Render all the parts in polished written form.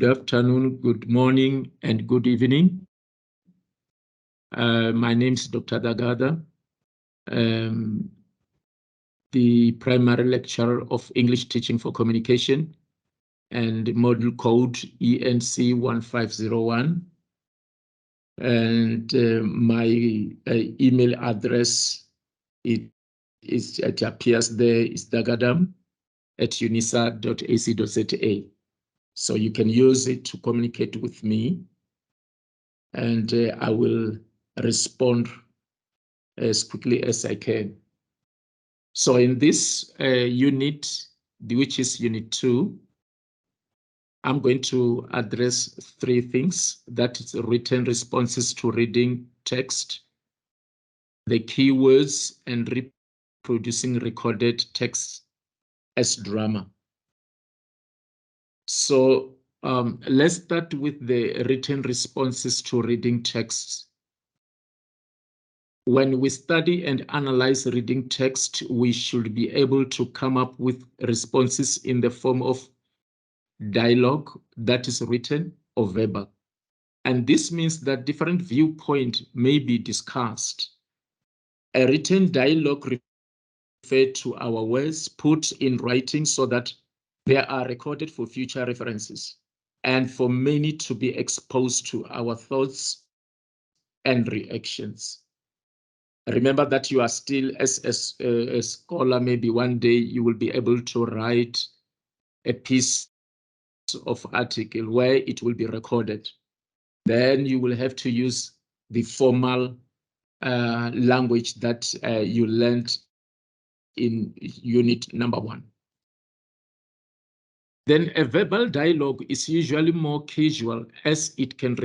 Good afternoon, good morning, and good evening. My name is Dr. Dagada, the primary lecturer of English Teaching for Communication and module code ENC1501. And my email address, it appears there, is dagada@unisa.ac.za. So you can use it to communicate with me, and I will respond as quickly as I can. So in this unit, which is unit 2, I'm going to address 3 things. That is written responses to reading text, the keywords, and reproducing recorded text as drama. So let's start with the written responses to reading texts. When we study and analyze reading text, we should be able to come up with responses in the form of dialogue that is written or verbal. And this means that different viewpoints may be discussed. A written dialogue refers to our words put in writing so that they are recorded for future references and for many to be exposed to our thoughts and reactions. Remember that you are still, as a scholar, maybe one day you will be able to write a piece of article where it will be recorded. Then you will have to use the formal language that you learned in unit number 1. Then a verbal dialogue is usually more casual, as it can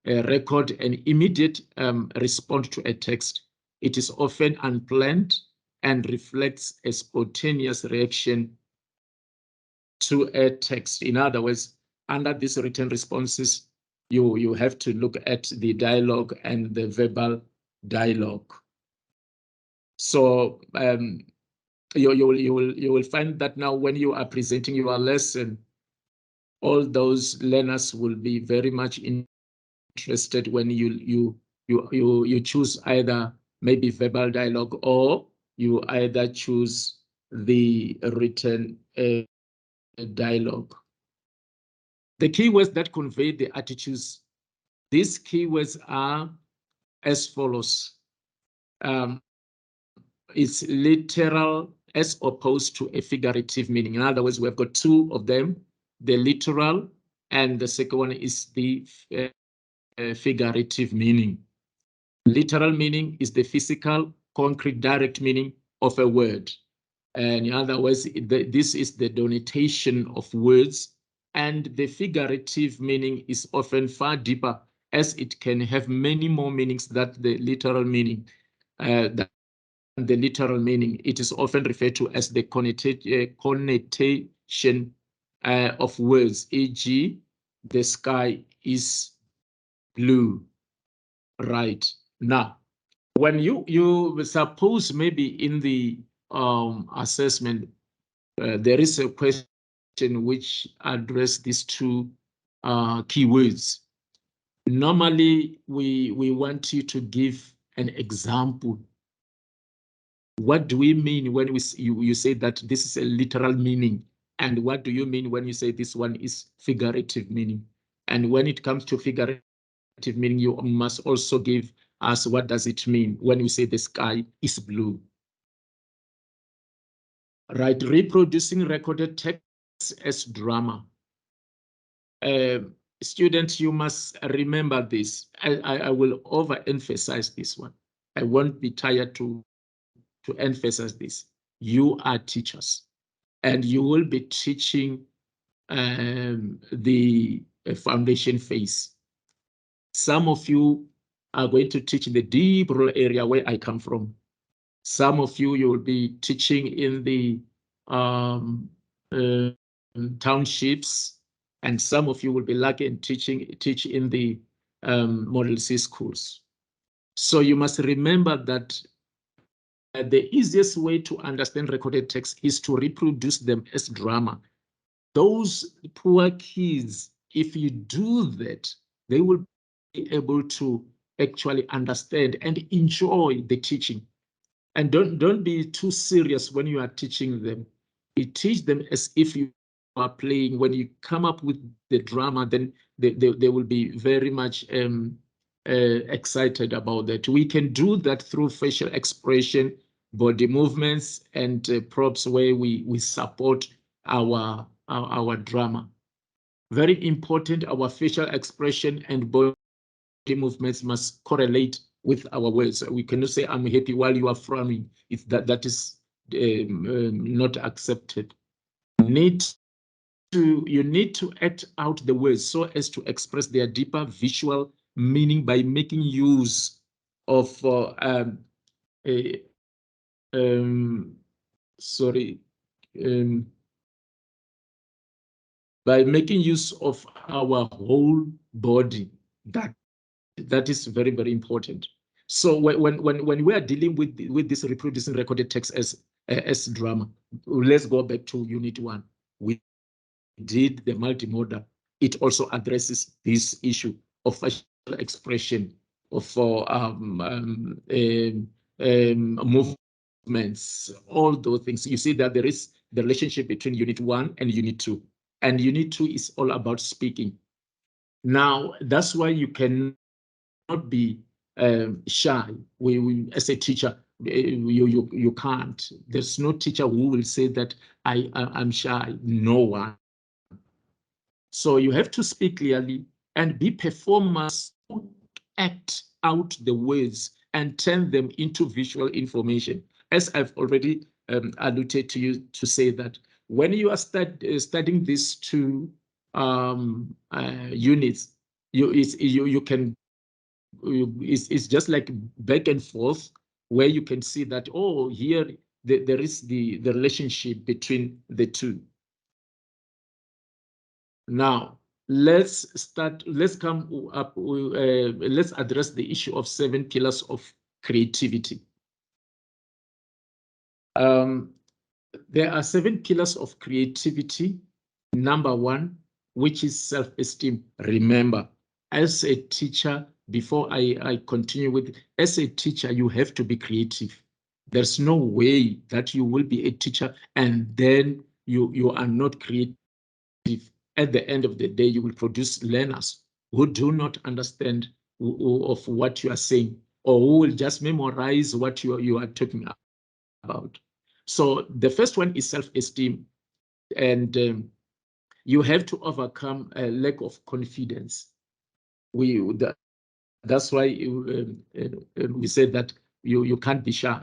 record an immediate response to a text. It is often unplanned and reflects a spontaneous reaction to a text. In other words, under these written responses, you have to look at the dialogue and the verbal dialogue. So you will find that now when you are presenting your lesson, all those learners will be very much interested when you choose either maybe verbal dialogue or you either choose the written dialogue. The keywords that convey the attitudes, these keywords are as follows. It's literal as opposed to a figurative meaning. In other words, we've got 2 of them, the literal, and the second one is the figurative meaning. Literal meaning is the physical, concrete, direct meaning of a word. And in other words, this is the denotation of words, and the figurative meaning is often far deeper, as it can have many more meanings than the literal meaning. The literal meaning, it is often referred to as the connotation of words, e.g., the sky is blue. Right. Now, when you suppose maybe in the assessment, there is a question which address these 2 keywords. Normally, we want you to give an example. What do we mean when you say that this is a literal meaning? And what do you mean when you say this one is figurative meaning? And when it comes to figurative meaning, you must also give us what does it mean when you say the sky is blue. Right, reproducing recorded text as drama. Students, you must remember this. I will overemphasize this one. I won't be tired to emphasize this. You are teachers, and you will be teaching the foundation phase. Some of you are going to teach in the deep rural area where I come from. Some of you will be teaching in the townships, and some of you will be lucky and teach in the Model C schools. So you must remember that the easiest way to understand recorded text is to reproduce them as drama. Those poor kids, if you do that, they will be able to actually understand and enjoy the teaching. And don't be too serious when you are teaching them. You teach them as if you are playing. When you come up with the drama, then they will be very much excited about that. We can do that through facial expression, body movements, and props where we support our drama. Very important, our facial expression and body movements must correlate with our words. We cannot say I'm happy while you are frowning. It's that is not accepted. You need to act out the words so as to express their deeper visual meaning by making use of sorry, by making use of our whole body. That is very, very important. So when we are dealing with this reproducing recorded text as drama, let's go back to Unit 1. We did the multimodal. It also addresses this issue of facial expression, of movements, all those things. You see that there is the relationship between Unit 1 and Unit 2. And Unit 2 is all about speaking. Now, that's why you cannot be shy. As a teacher, you can't. There's no teacher who will say that I'm shy. No one. So you have to speak clearly and be performers, act out the words and turn them into visual information. As I've already alluded to you to say that when you are studying these two units, you can it's just like back and forth where you can see that, oh, here there is the relationship between the two. Now, let's come up, let's address the issue of 7 pillars of creativity. There are 7 pillars of creativity. Number 1, which is self-esteem. Remember, as a teacher, before I continue with, as a teacher, you have to be creative. There's no way that you will be a teacher and then you are not creative. At the end of the day, you will produce learners who do not understand of what you are saying, or who will just memorize what you are talking about. So the first one is self-esteem, and you have to overcome a lack of confidence. That's why we said that you can't be shy.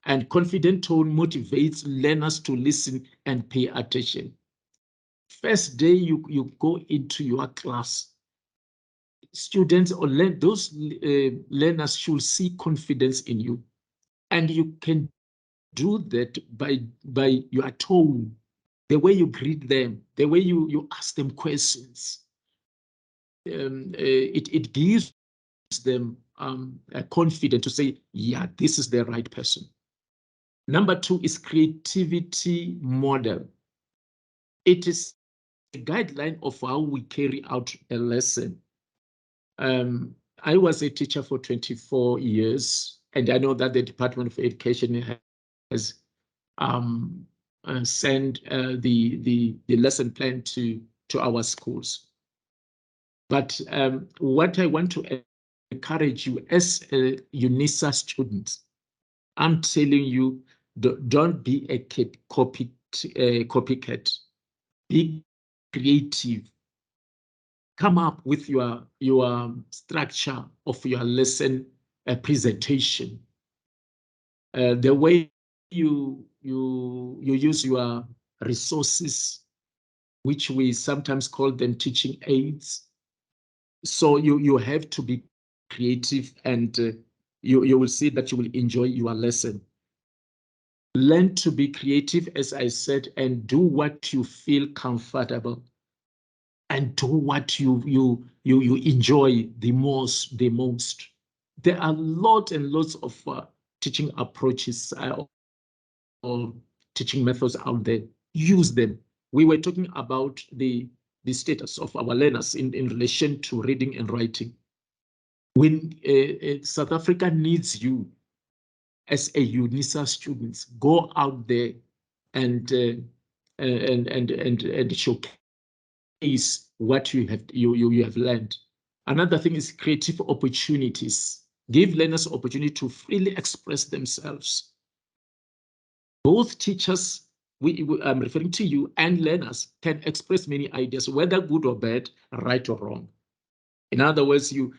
And confident tone motivates learners to listen and pay attention. First day you go into your class, students or those learners should see confidence in you. And you can do that by your tone, the way you greet them, the way you ask them questions. It gives them a confidence to say, yeah, this is the right person. Number 2 is creativity model. It is a guideline of how we carry out a lesson. I was a teacher for 24 years, and I know that the Department of Education has sent the lesson plan to our schools. But what I want to encourage you as a UNISA student, I'm telling you, don't be a copycat. Be creative. Come up with your structure of your lesson presentation. The way you use your resources, which we sometimes call them teaching aids. So you have to be creative, and you will see that you will enjoy your lesson. Learn to be creative, as I said, and do what you feel comfortable, and do what you enjoy the most. There are lots and lots of teaching approaches or teaching methods out there. Use them. we were talking about the status of our learners in relation to reading and writing. When South Africa needs you as a UNISA students, go out there and showcase what you have learned. Another thing is creative opportunities. Give learners opportunity to freely express themselves. Both teachers, I'm referring to you, and learners can express many ideas, whether good or bad, right or wrong. In other words, you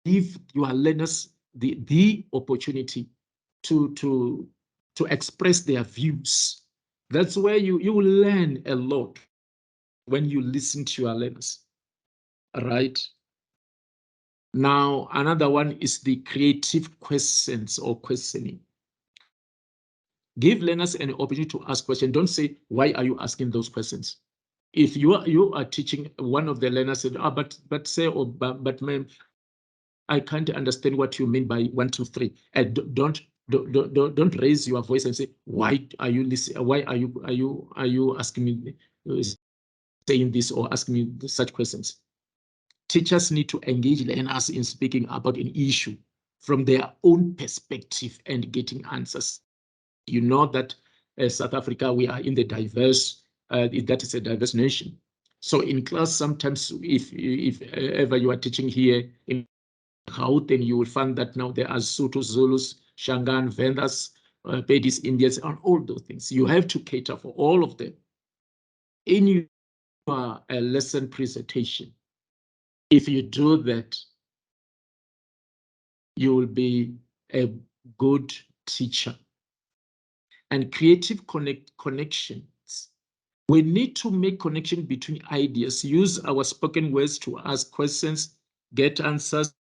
give your learners the opportunity to express their views. That's where you will learn a lot when you listen to your learners, right? Now, another one is the creative questions or questioning. Give learners an opportunity to ask questions. Don't say, why are you asking those questions? If you are teaching, one of the learners said, but say, or but ma'am, I can't understand what you mean by 1, 2, 3. Don't raise your voice and say, why are you listening? Why are you asking me, saying this or asking me such questions? Teachers need to engage learners in speaking about an issue from their own perspective and getting answers. You know that South Africa, we are in the diverse, that is a diverse nation. So in class, sometimes if ever you are teaching here in Gauteng, you will find that now there are Sotho, Zulus, Shangaan, Vendas, Pedis, Indians, and all those things. You have to cater for all of them in your lesson presentation. If you do that, you will be a good teacher. And creative connections. We need to make connection between ideas, use our spoken words to ask questions, get answers,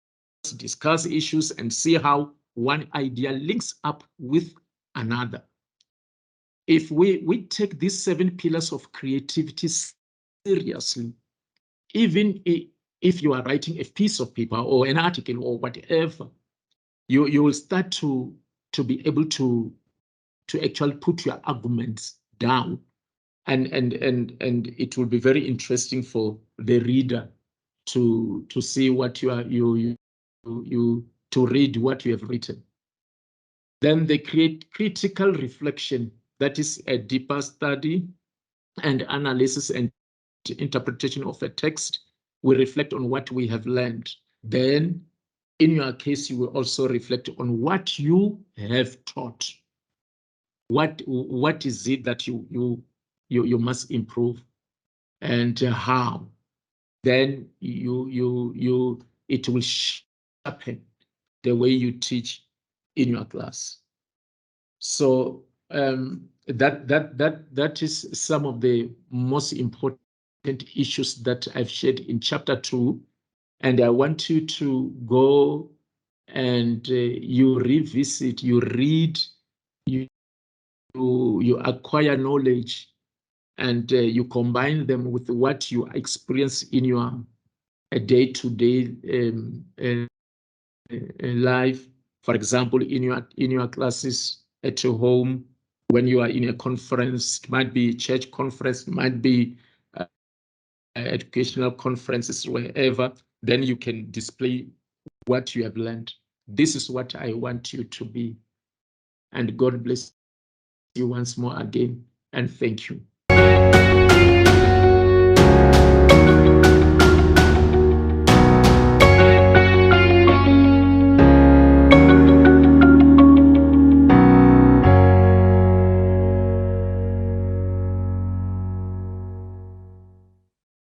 discuss issues, and see how one idea links up with another. If we take these 7 pillars of creativity seriously, even if you are writing a piece of paper or an article or whatever, you will start to be able to actually put your arguments down, and it will be very interesting for the reader to see what to read what you have written. Then they create critical reflection, that is a deeper study and analysis and interpretation of a text. We reflect on what we have learned. Then in your case, you will also reflect on what you have taught. What is it that you must improve, and how? Then it will sharpen the way you teach in your class. So that is some of the most important issues that I've shared in chapter 2, and I want you to go and you revisit, you read, you acquire knowledge, and you combine them with what you experience in your day-to-day life. For example, in your classes at your home, when you are in a conference, it might be church conference, it might be educational conferences, wherever, then you can display what you have learned. This is what I want you to be. And God bless you once more again, and thank you.